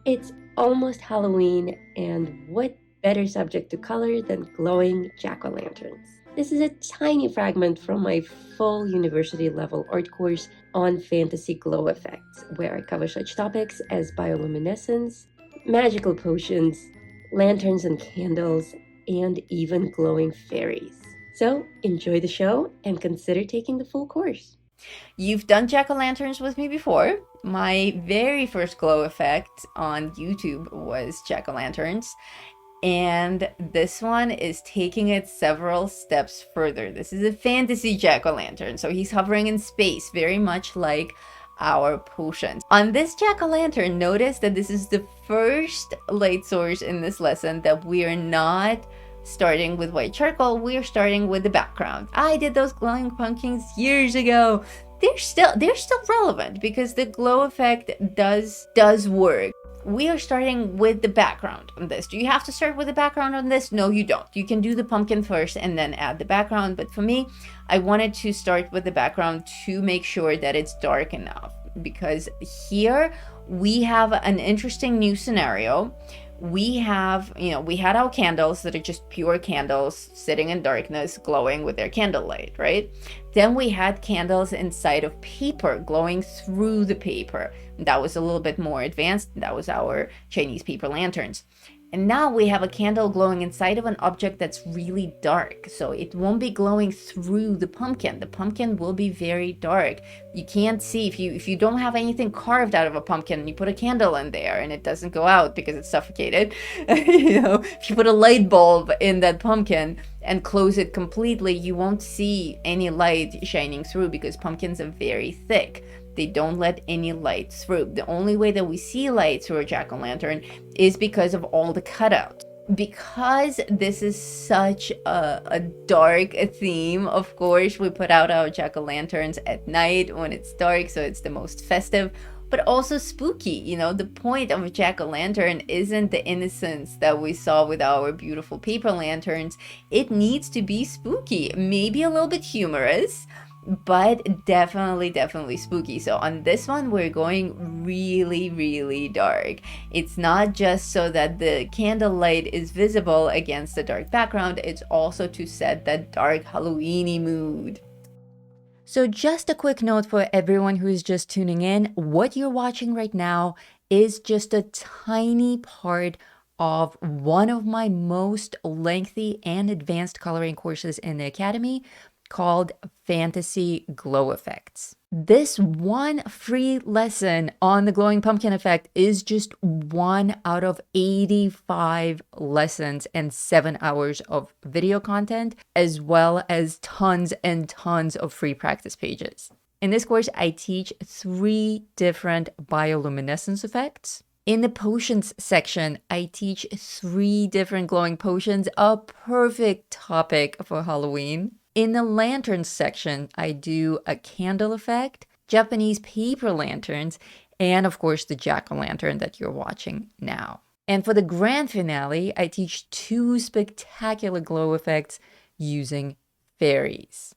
It's almost Halloween, and what better subject to color than glowing jack-o'-lanterns? This is a tiny fragment from my full university level art course on fantasy glow effects, where I cover such topics as bioluminescence, magical potions, lanterns and candles, and even glowing fairies. So enjoy the show and consider taking the full course. You've done jack-o'-lanterns with me before. My very first glow effect on YouTube was jack-o'-lanterns, and this one is taking it several steps further. This is a fantasy jack-o'-lantern, so he's hovering in space, very much like our potions. On this jack-o'-lantern, notice that this is the first light source in this lesson that we are not starting with white charcoal, we're starting with the background. I did those glowing pumpkins years ago. They're still relevant because the glow effect does work. We are starting with the background on this. Do you have to start with the background on this? No, you don't. You can do the pumpkin first and then add the background. But for me, I wanted to start with the background to make sure that it's dark enough, because here we have an interesting new scenario. We had our candles that are just pure candles sitting in darkness, glowing with their candlelight, right? Then we had candles inside of paper, glowing through the paper. That was a little bit more advanced. That was our Chinese paper lanterns. And now we have a candle glowing inside of an object that's really dark. So it won't be glowing through the pumpkin. The pumpkin will be very dark. You can't see if you don't have anything carved out of a pumpkin and you put a candle in there and it doesn't go out because it's suffocated. If you put a light bulb in that pumpkin and close it completely, you won't see any light shining through because pumpkins are very thick. They don't let any light through. The only way that we see light through a jack-o'-lantern is because of all the cutouts. Because this is such a dark theme, of course, we put out our jack-o'-lanterns at night when it's dark, so it's the most festive, but also spooky. The point of a jack-o'-lantern isn't the innocence that we saw with our beautiful paper lanterns. It needs to be spooky, maybe a little bit humorous, but definitely spooky. So on this one, we're going really dark. It's not just so that the candlelight is visible against the dark background, it's also to set that dark Halloweeny mood. So just a quick note for everyone who is just tuning in, what you're watching right now is just a tiny part of one of my most lengthy and advanced coloring courses in the Academy, called Fantasy Glow Effects. This one free lesson on the glowing pumpkin effect is just one out of 85 lessons and 7 hours of video content, as well as tons and tons of free practice pages. In this course, I teach 3 different bioluminescence effects. In the potions section, I teach 3 different glowing potions, a perfect topic for Halloween. In the lanterns section, I do a candle effect, Japanese paper lanterns, and of course the jack-o'-lantern that you're watching now. And for the grand finale, I teach 2 spectacular glow effects using fairies.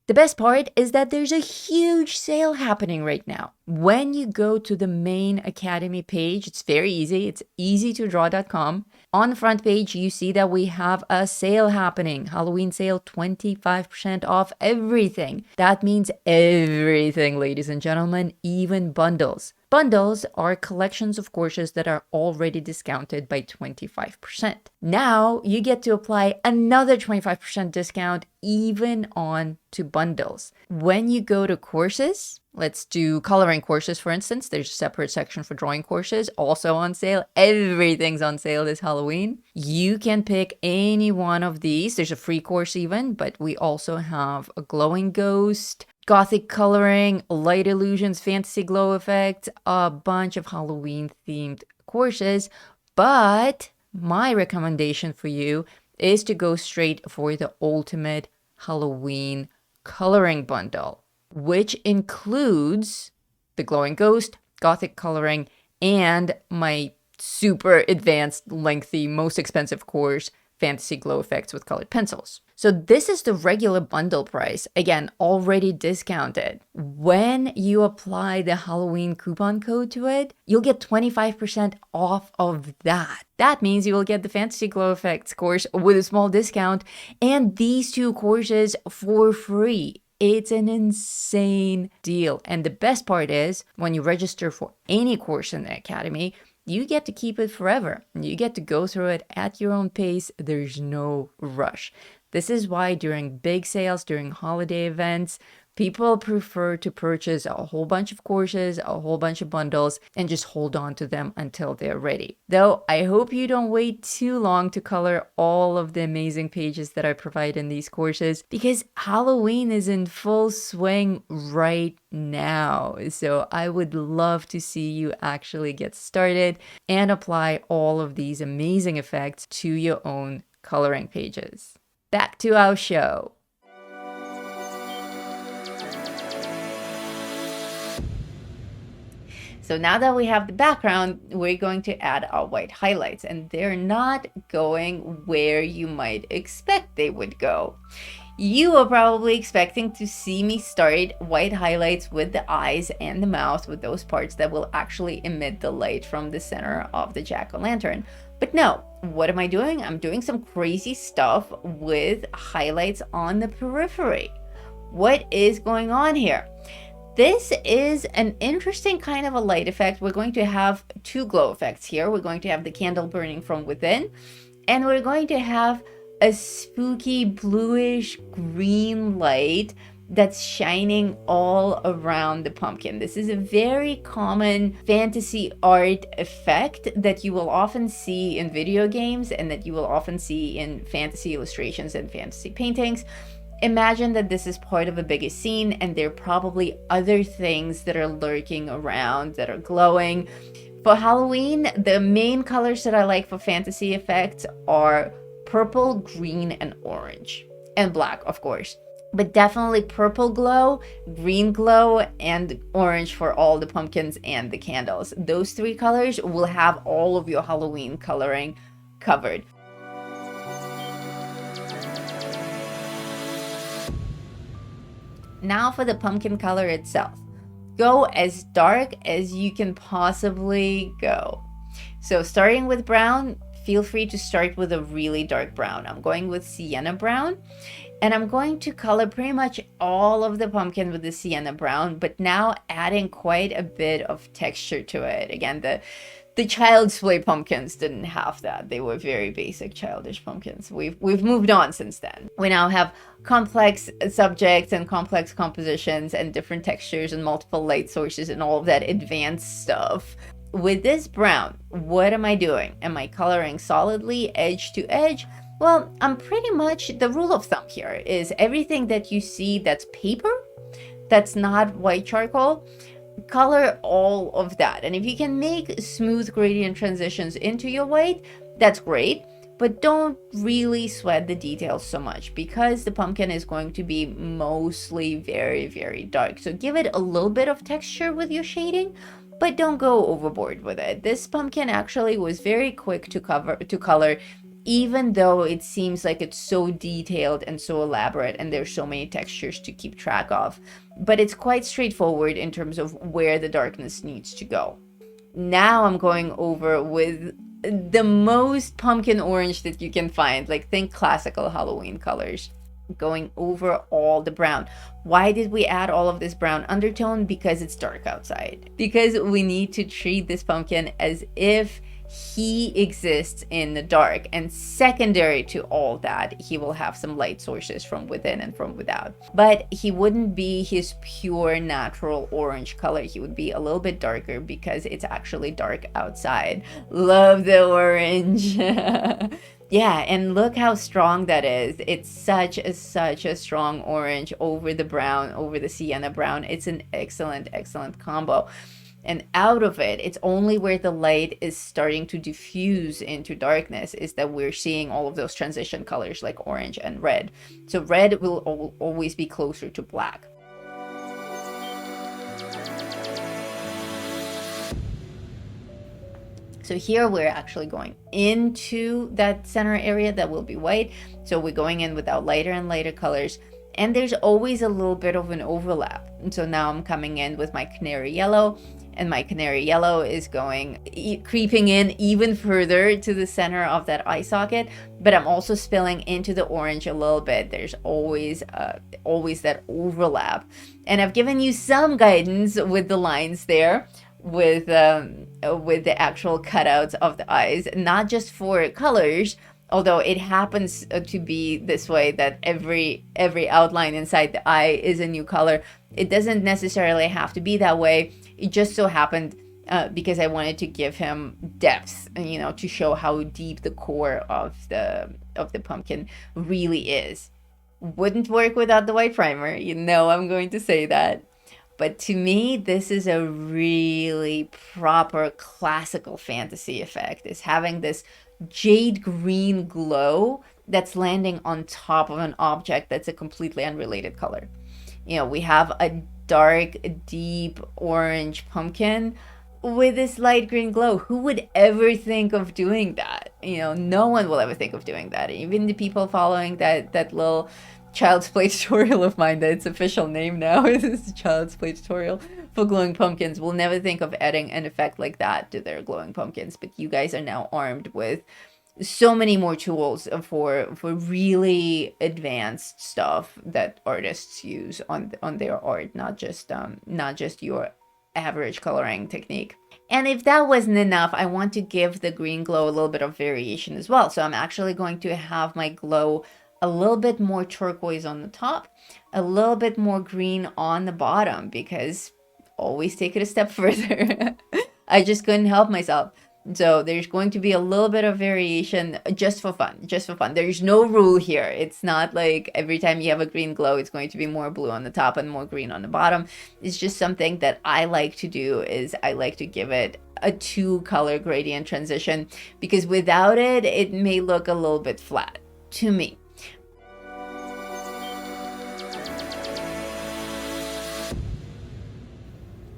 The best part is that there's a huge sale happening right now. When you go to the main Academy page, it's very easy. It's easytodraw.com. On the front page, you see that we have a sale happening. Halloween sale, 25% off everything. That means everything, ladies and gentlemen, even bundles. Bundles are collections of courses that are already discounted by 25%. Now you get to apply another 25% discount even on to bundles. When you go to courses, let's do coloring courses, for instance. There's a separate section for drawing courses, also on sale. Everything's on sale this Halloween. You can pick any one of these. There's a free course even, but we also have a glowing ghost, Gothic coloring, light illusions, fantasy glow effects, a bunch of Halloween themed courses. But my recommendation for you is to go straight for the ultimate Halloween coloring bundle, which includes the glowing ghost, Gothic coloring, and my super advanced, lengthy, most expensive course, Fantasy Glow effects with colored pencils. So this is the regular bundle price, again, already discounted. When you apply the Halloween coupon code to it, you'll get 25% off of that. That means you will get the Fantasy Glow effects course with a small discount and these 2 courses for free. It's an insane deal. And the best part is, when you register for any course in the Academy, you get to keep it forever. You get to go through it at your own pace. There's no rush. This is why during big sales, during holiday events, people prefer to purchase a whole bunch of courses, a whole bunch of bundles, and just hold on to them until they're ready. Though I hope you don't wait too long to color all of the amazing pages that I provide in these courses, because Halloween is in full swing right now. So I would love to see you actually get started and apply all of these amazing effects to your own coloring pages. Back to our show. So now that we have the background, we're going to add our white highlights, and they're not going where you might expect they would go. You are probably expecting to see me start white highlights with the eyes and the mouth, with those parts that will actually emit the light from the center of the jack-o'-lantern. But no, what am I doing? I'm doing some crazy stuff with highlights on the periphery. What is going on here? This is an interesting kind of a light effect. We're going to have 2 glow effects here. We're going to have the candle burning from within, and we're going to have a spooky bluish green light that's shining all around the pumpkin. This is a very common fantasy art effect that you will often see in video games and that you will often see in fantasy illustrations and fantasy paintings. Imagine that this is part of a bigger scene, and there are probably other things that are lurking around that are glowing. For Halloween, the main colors that I like for fantasy effects are purple, green, and orange. And black, of course. But definitely purple glow, green glow, and orange for all the pumpkins and the candles. Those 3 colors will have all of your Halloween coloring covered. Now for the pumpkin color itself. Go as dark as you can possibly go. So starting with brown, feel free to start with a really dark brown. I'm going with sienna brown, and I'm going to color pretty much all of the pumpkin with the sienna brown, but now adding quite a bit of texture to it. Again, the Child's Play pumpkins didn't have that. They were very basic childish pumpkins. We've moved on since then. We now have complex subjects and complex compositions and different textures and multiple light sources and all of that advanced stuff. With this brown, what am I doing? Am I coloring solidly edge to edge? Well, I'm pretty much, the rule of thumb here is everything that you see that's paper, that's not white charcoal, color all of that. And if you can make smooth gradient transitions into your white, that's great. But don't really sweat the details so much, because the pumpkin is going to be mostly very, very dark. So give it a little bit of texture with your shading, but don't go overboard with it. This pumpkin actually was very quick to color, even though it seems like it's so detailed and so elaborate and there's so many textures to keep track of. But it's quite straightforward in terms of where the darkness needs to go. Now I'm going over with the most pumpkin orange that you can find. Like, think classical Halloween colors. Going over all the brown. Why did we add all of this brown undertone? Because it's dark outside. Because we need to treat this pumpkin as if he exists in the dark, and secondary to all that, he will have some light sources from within and from without. But he wouldn't be his pure natural orange color. He would be a little bit darker because it's actually dark outside. Love the orange. Yeah, and look how strong that is. It's such a strong orange over the brown, over the sienna brown. It's an excellent combo. And out of it, it's only where the light is starting to diffuse into darkness is that we're seeing all of those transition colors like orange and red. So red will always be closer to black. So here we're actually going into that center area that will be white. So we're going in without lighter and lighter colors. And there's always a little bit of an overlap. And so now I'm coming in with my canary yellow, and my canary yellow is creeping in even further to the center of that eye socket, but I'm also spilling into the orange a little bit. There's always that overlap. And I've given you some guidance with the lines there, with the actual cutouts of the eyes, not just for colors, although it happens to be this way, that every outline inside the eye is a new color. It doesn't necessarily have to be that way. It just so happened because I wanted to give him depth, to show how deep the core of the pumpkin really is. Wouldn't work without the white primer. I'm going to say that. But to me, this is a really proper classical fantasy effect, is having this jade green glow that's landing on top of an object that's a completely unrelated color. We have a dark, deep orange pumpkin with this light green glow. Who would ever think of doing that? No one will ever think of doing that. Even the people following that little Child's Play tutorial of mine, that its official name now is Child's Play tutorial for glowing pumpkins, will never think of adding an effect like that to their glowing pumpkins. But you guys are now armed with so many more tools for really advanced stuff that artists use on their art, not just your average coloring technique. And if that wasn't enough, I want to give the green glow a little bit of variation as well. So I'm actually going to have my glow a little bit more turquoise on the top, a little bit more green on the bottom, because always take it a step further. I just couldn't help myself. So there's going to be a little bit of variation just for fun. There's no rule here. It's not like every time you have a green glow, it's going to be more blue on the top and more green on the bottom. It's just something that I like to do, is I like to give it a 2-color gradient transition, because without it, it may look a little bit flat to me.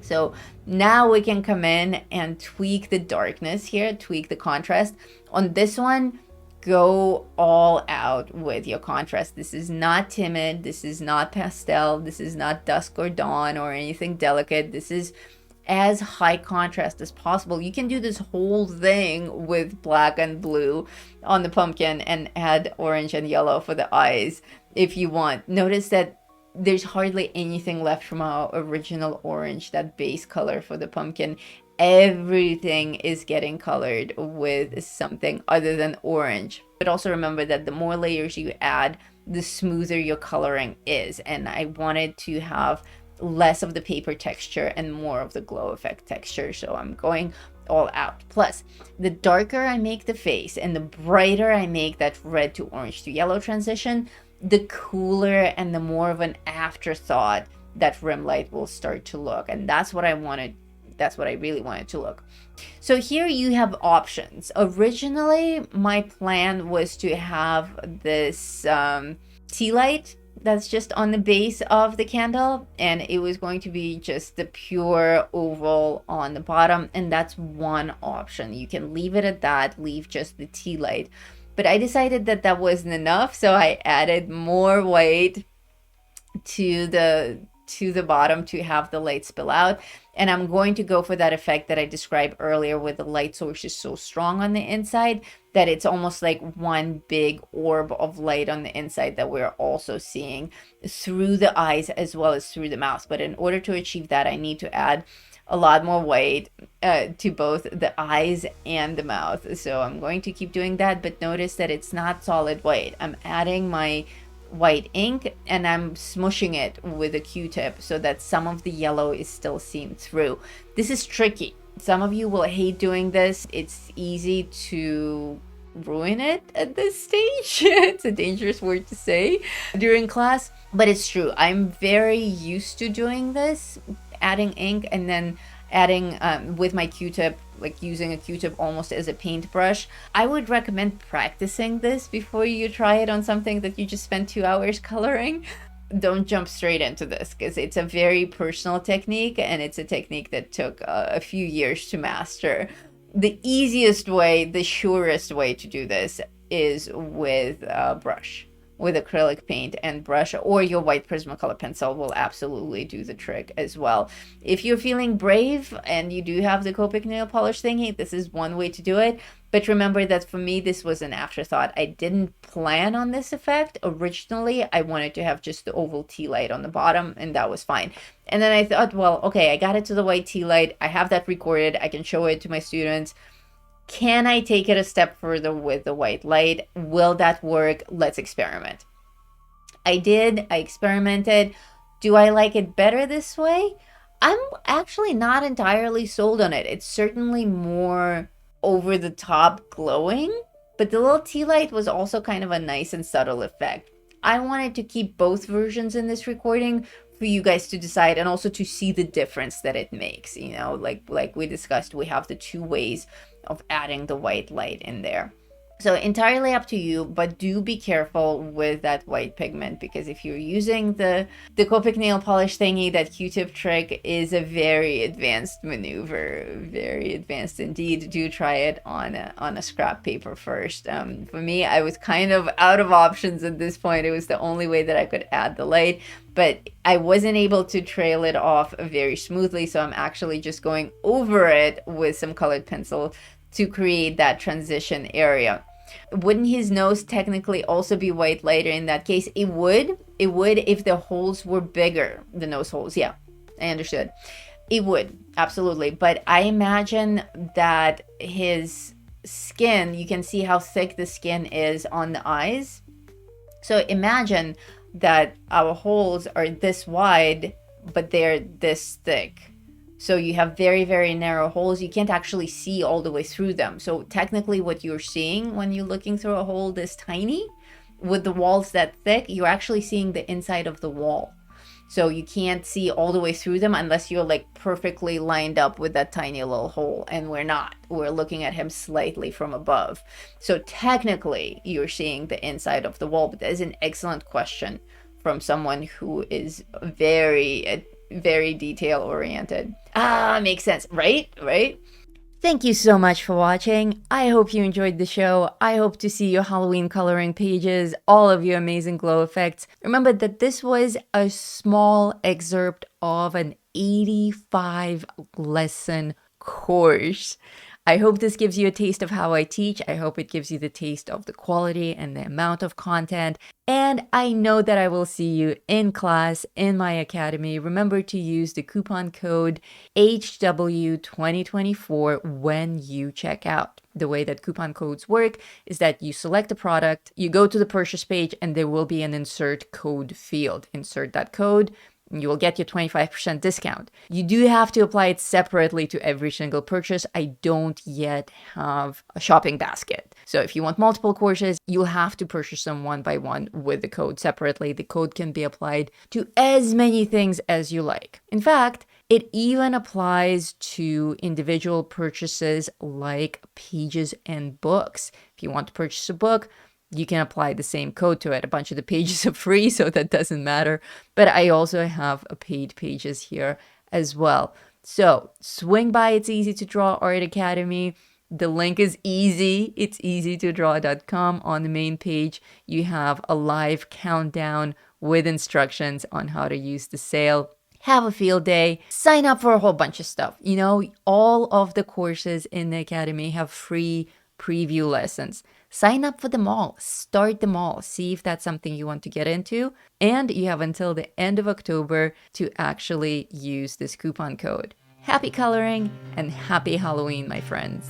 So now we can come in and tweak the darkness here, tweak the contrast. On this one, go all out with your contrast. This is not timid. This is not pastel. This is not dusk or dawn or anything delicate. This is as high contrast as possible. You can do this whole thing with black and blue on the pumpkin and add orange and yellow for the eyes if you want. Notice that there's hardly anything left from our original orange, that base color for the pumpkin. Everything is getting colored with something other than orange. But also remember that the more layers you add, the smoother your coloring is. And I wanted to have less of the paper texture and more of the glow effect texture. So I'm going all out. Plus, the darker I make the face and the brighter I make that red to orange to yellow transition, the cooler and the more of an afterthought that rim light will start to look. And that's what I wanted. That's what I really wanted to look. So here you have options. Originally, my plan was to have this tea light that's just on the base of the candle, and it was going to be just the pure oval on the bottom, and that's one option. You can leave it at that, leave just the tea light. But I decided that that wasn't enough, so I added more white to the bottom to have the light spill out. And I'm going to go for that effect that I described earlier, where the light source is so strong on the inside that it's almost like one big orb of light on the inside that we're also seeing through the eyes as well as through the mouth. But in order to achieve that, I need to add a lot more white to both the eyes and the mouth. So I'm going to keep doing that, but notice that it's not solid white. I'm adding my white ink and I'm smushing it with a Q-tip so that some of the yellow is still seen through. This is tricky. Some of you will hate doing this. It's easy to ruin it at this stage. It's a dangerous word to say during class, but it's true. I'm very used to doing this, adding ink and then adding with my Q-tip, like using a Q-tip almost as a paintbrush. I would recommend practicing this before you try it on something that you just spent 2 hours coloring. Don't jump straight into this, because it's a very personal technique and it's a technique that took a few years to master. the easiest way, the surest way to do this is with a brush, with acrylic paint and brush, or your white Prismacolor pencil will absolutely do the trick as well. If you're feeling brave and you do have the Copic nail polish thingy, this is one way to do it. But remember that for me, this was an afterthought. I didn't plan on this effect. Originally, I wanted to have just the oval tea light on the bottom, and that was fine. And then I thought, well, okay, I got it to the white tea light. I have that recorded. I can show it to my students. Can I take it a step further with the white light? Will that work? Let's experiment. I did. I experimented. Do I like it better this way? I'm actually not entirely sold on it. It's certainly more over the top glowing, but the little tea light was also kind of a nice and subtle effect. I wanted to keep both versions in this recording for you guys to decide, and also to see the difference that it makes. You know, like we discussed, we have the two ways of adding the white light in there. So entirely up to you, but do be careful with that white pigment, because if you're using the Copic nail polish thingy, that Q-tip trick is a very advanced maneuver, very advanced indeed. Do try it on a scrap paper first. For me, I was kind of out of options at this point. It was the only way that I could add the light, but I wasn't able to trail it off very smoothly, so I'm actually just going over it with some colored pencil to create that transition area. Wouldn't his nose technically also be white lighter in that case? It would if the holes were bigger, the nose holes. Yeah, I understood. It would, absolutely. But I imagine that his skin, you can see how thick the skin is on the eyes. So imagine that our holes are this wide, but they're this thick. So you have very, very narrow holes. You can't actually see all the way through them. So technically what you're seeing when you're looking through a hole this tiny, with the walls that thick, you're actually seeing the inside of the wall. So you can't see all the way through them unless you're like perfectly lined up with that tiny little hole. And we're not. We're looking at him slightly from above. So technically you're seeing the inside of the wall. But that is an excellent question from someone who is very detail oriented. Makes sense, right? Thank you so much for watching. I hope you enjoyed the show. I hope to see your Halloween coloring pages, all of your amazing glow effects. Remember that this was a small excerpt of an 85 lesson course. I hope this gives you a taste of how I teach. I hope it gives you the taste of the quality and the amount of content. And I know that I will see you in class in my academy. Remember to use the coupon code HW2024 when you check out. The way that coupon codes work is that you select a product, you go to the purchase page, and there will be an insert code field. Insert that code. You will get your 25% discount. You do have to apply it separately to every single purchase. I don't yet have a shopping basket. So if you want multiple courses, you'll have to purchase them one by one with the code separately. The code can be applied to as many things as you like. In fact, it even applies to individual purchases like pages and books. If you want to purchase a book, you can apply the same code to it. A bunch of the pages are free, so that doesn't matter. But I also have paid pages here as well. So swing by It's Easy to Draw Art Academy. The link is easy. It's easytodraw.com. On the main page, you have a live countdown with instructions on how to use the sale. Have a field day. Sign up for a whole bunch of stuff. You know, all of the courses in the academy have free preview lessons. Sign up for them all. Start them all. See if that's something you want to get into. And you have until the end of October to actually use this coupon code. Happy coloring and happy Halloween, my friends.